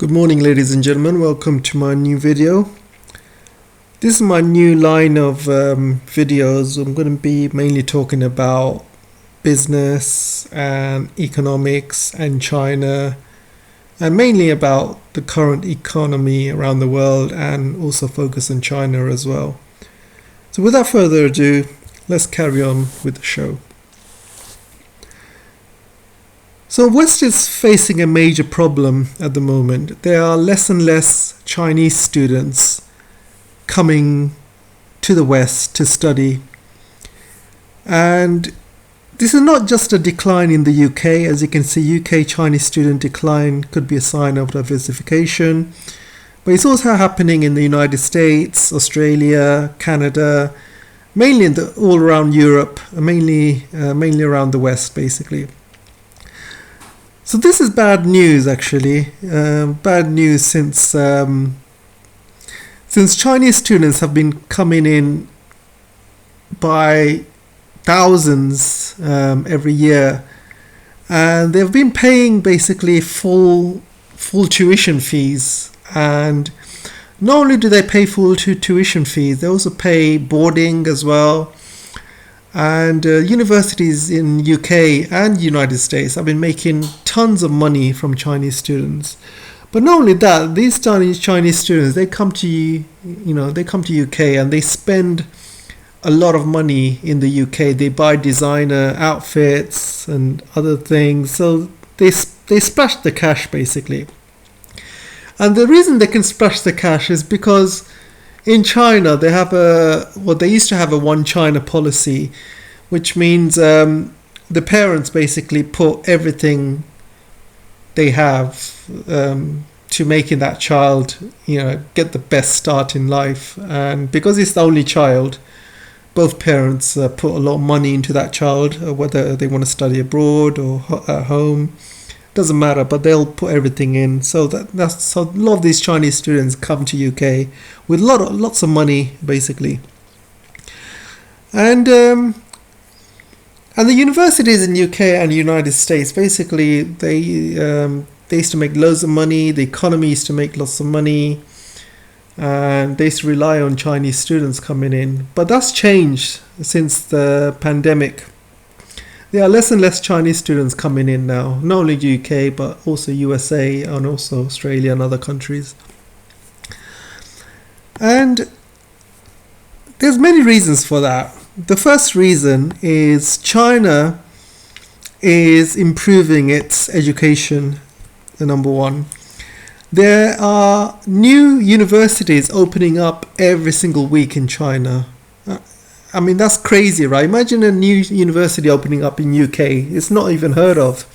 Good morning, ladies and gentlemen. Welcome to my new video. This is my new line of videos. I'm going to be mainly talking about business and economics and China, and mainly about the current economy around the world, and also focus on China as well. So without further ado, let's carry on with the show. So West is facing a major problem at the moment. There are less and less Chinese students coming to the West to study. And this is not just a decline in the UK. As you can see, UK Chinese student decline could be a sign of diversification. But it's also happening in the United States, Australia, Canada, mainly all around Europe, mainly around the West, basically. So this is bad news, actually. Bad news since Chinese students have been coming in by thousands every year, and they've been paying basically full tuition fees. And not only do they pay full tuition fees, they also pay boarding as well. And universities in UK and United States have been making tons of money from Chinese students. But not only that, these Chinese students, they come to UK and they spend a lot of money in the UK. They buy designer outfits and other things. So they splash the cash, basically. And the reason they can splash the cash is because in China, they used to have a one China policy, which means the parents basically put everything they have to making that child, get the best start in life. And because it's the only child, both parents put a lot of money into that child, whether they want to study abroad or at home. Doesn't matter, but they'll put everything in. So so a lot of these Chinese students come to UK with lots of money, basically. And the universities in UK and United States, basically, they used to make loads of money. The economy used to make lots of money, and they used to rely on Chinese students coming in. But that's changed since the pandemic. There are less and less Chinese students coming in now, not only UK, but also USA and also Australia and other countries. And there's many reasons for that. The first reason is China is improving its education, number one. There are new universities opening up every single week in China. I mean, that's crazy, right? Imagine a new university opening up in UK. It's not even heard of.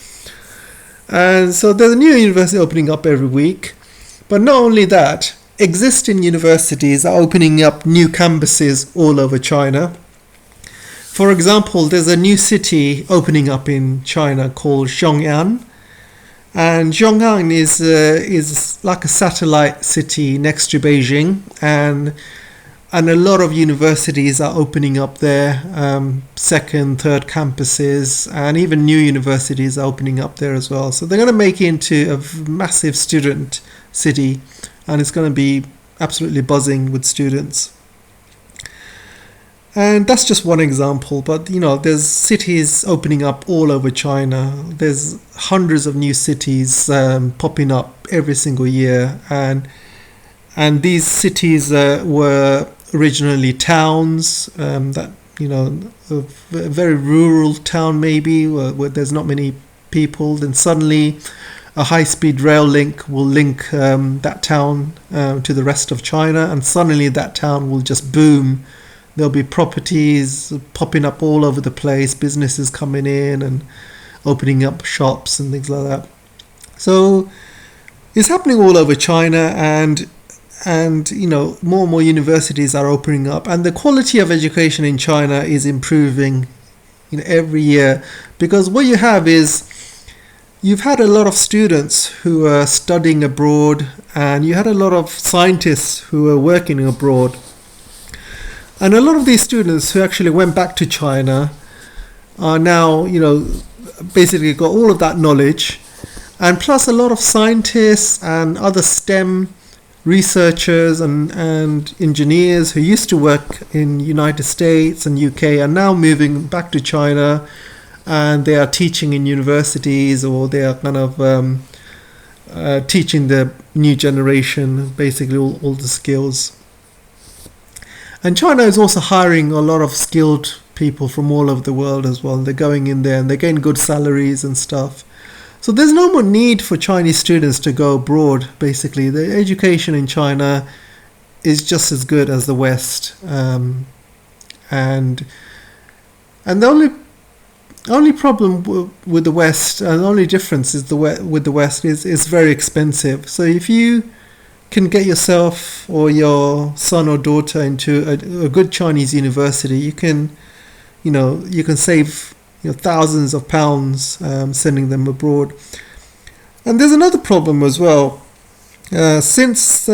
And so there's a new university opening up every week. But not only that, existing universities are opening up new campuses all over China. For example, there's a new city opening up in China called Xiong'an. And Xiong'an is like a satellite city next to Beijing. And a lot of universities are opening up there, second, third campuses, and even new universities are opening up there as well. So they're going to make it into a massive student city, and it's going to be absolutely buzzing with students. And that's just one example, but there's cities opening up all over China. There's hundreds of new cities popping up every single year, and these cities were originally towns that a very rural town, maybe where there's not many people. Then suddenly a high-speed rail link will link that town to the rest of China, and suddenly that town will just boom. There'll be properties popping up all over the place, businesses coming in and opening up shops and things like that. So it's happening all over China, and more and more universities are opening up, and the quality of education in China is improving every year. Because what you have is you've had a lot of students who are studying abroad, and you had a lot of scientists who are working abroad. And a lot of these students who actually went back to China are now, basically got all of that knowledge, And plus a lot of scientists and other STEM researchers and engineers who used to work in United States and UK are now moving back to China, and they are teaching in universities, or they are kind of teaching the new generation basically all the skills. And China is also hiring a lot of skilled people from all over the world as well. They're going in there and they're getting good salaries and stuff. So there's no more need for Chinese students to go abroad, basically. The education in China is just as good as the West. And the only problem with the West, and the only difference is with the West is it's very expensive. So if you can get yourself or your son or daughter into a good Chinese university, you can save thousands of pounds sending them abroad. And there's another problem as well. Since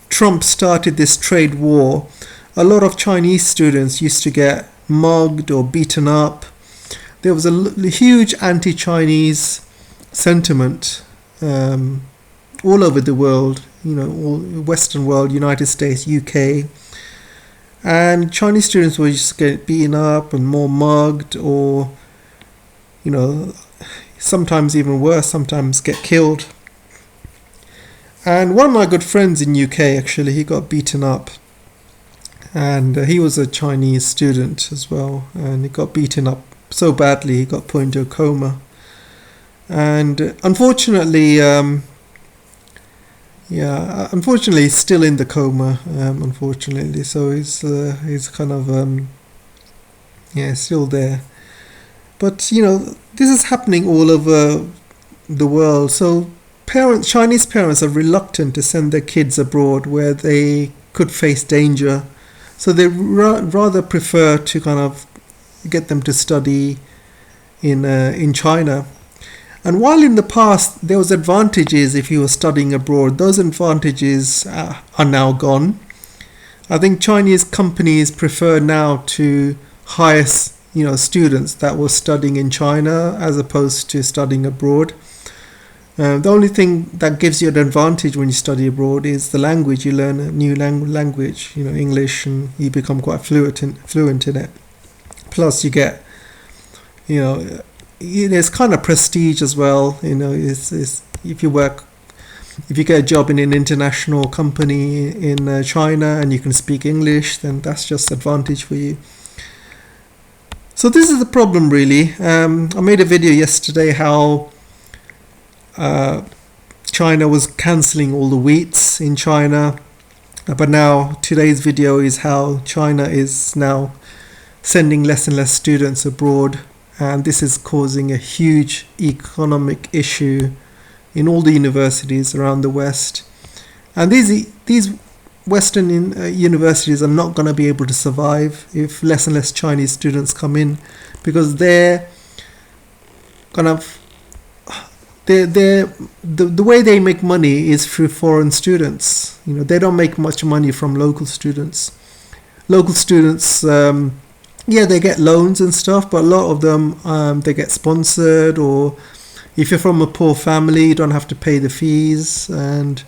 Trump started this trade war, a lot of Chinese students used to get mugged or beaten up. There was a huge anti-Chinese sentiment all over the world, all Western world, United States, UK. And Chinese students would just get beaten up and more mugged, or, sometimes even worse, sometimes get killed. And one of my good friends in UK, actually, he got beaten up. And he was a Chinese student as well. And he got beaten up so badly, he got put into a coma. And unfortunately, he's still in the coma, unfortunately. So he's kind of, still there. But, this is happening all over the world. So Chinese parents are reluctant to send their kids abroad where they could face danger. So they rather prefer to kind of get them to study in China. And while in the past there was advantages if you were studying abroad, those advantages are now gone. I think Chinese companies prefer now to hire students that were studying in China as opposed to studying abroad. The only thing that gives you an advantage when you study abroad is the language. You learn a new language, English, and you become quite fluent in it. Plus you get, there's kind of prestige as well. If you get a job in an international company in China and you can speak English, then that's just advantage for you. So this is the problem, really. I made a video yesterday how China was cancelling all the wheats in China, but now today's video is how China is now sending less and less students abroad, and this is causing a huge economic issue in all the universities around the West. And these Western universities are not going to be able to survive if less and less Chinese students come in, because they're kind of the way they make money is through foreign students. They don't make much money from local students. Local students, they get loans and stuff, but a lot of them they get sponsored, or if you're from a poor family, you don't have to pay the fees, and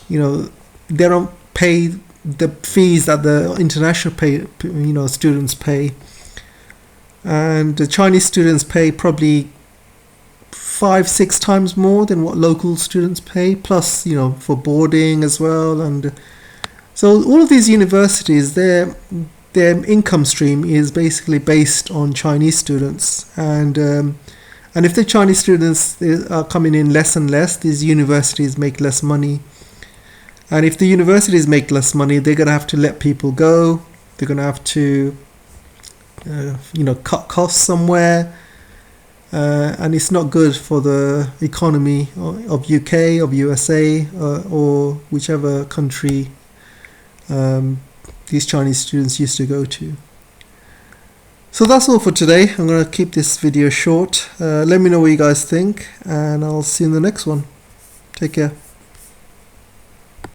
they don't pay the fees that the international students pay. And the Chinese students pay probably 5-6 times more than what local students pay, plus for boarding as well. And so all of these universities, their income stream is basically based on Chinese students, and if the Chinese students are coming in less and less, these universities make less money. And if the universities make less money, they're going to have to let people go. They're going to have to cut costs somewhere. And it's not good for the economy of UK, of USA, or whichever country these Chinese students used to go to. So that's all for today. I'm going to keep this video short. Let me know what you guys think, and I'll see you in the next one. Take care.